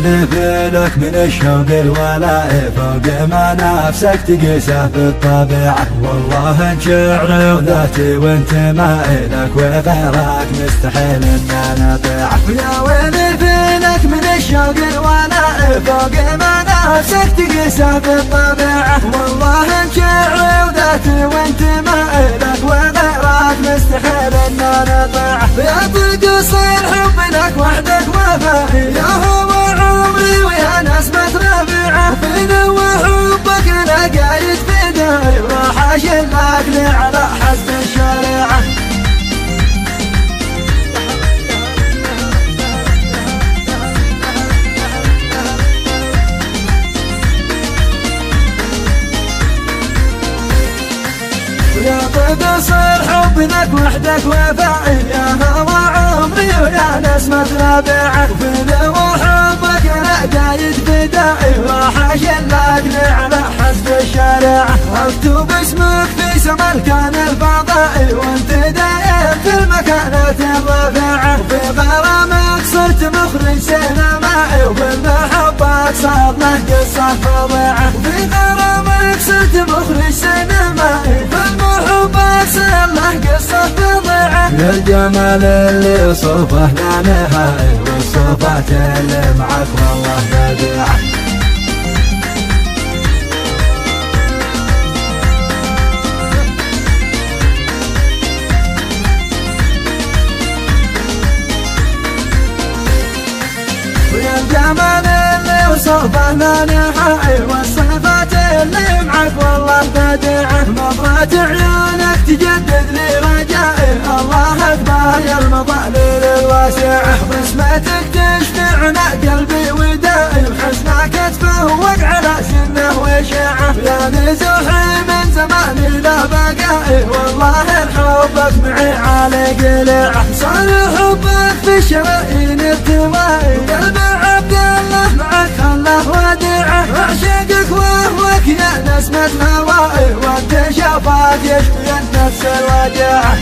ونفلك من الشوق الولاء فوق ما نفسك تقيسه بالطبيعة. والله شعري وذاتي وانت مائلك وغيرك مستحيل ان نطيعه. يا ونفلك من الشوق الولاء فوق ما نفسك تقيسه بالطبيعة. والله شعري وذاتي وانت مائلك وغيرك مستحيل ان نطيعه. يا طلق صير حب لك وحدك وفائي يا هو عمري ويا نسمة ربيعة. فينا وحبك انا قايد فداي وراح اشلك لي على حسب الشريعة. يا طلق صير حب لك وحدك وفائي يا هو عمري ويا نسمة ربيعة. وفينا وحبك انا قايد فدائي وراح اشلك لي على حسب الشريعة. اكتب اسمك في سما الكون الفضائي وانت دايم في المكانات الرفيعة. وفي غرامك صرت مخرج سينمائي وبالمحبة صار له قصة فظيعة. وفي غرامك صرت مخرج سينمائي وبالمحبة صار له قصة فظيعة. يا الجمال اللي صوفه لا نهائي والصفات اللي معك والله بديعة. ويا الجمال اللي وصوفه لا نهائي والصفات اللي معك والله بديعة. نظرة عيونك تجدد لي رجائي الله اكبر يا المظالل الواسعة. بسمتك تشفعنا قلبي ودائي وحسنك تفوق على سنه وشعة. يا نزوحي من زمان لا بقائي والله حبك معي على قلعة. صار حبك في الشرايين ارتوائي قلب عبد الله معك خله وديعة. اعشقك واهواك يا نسمة هوائي وانت شافاك يشفي النفس الوديعة.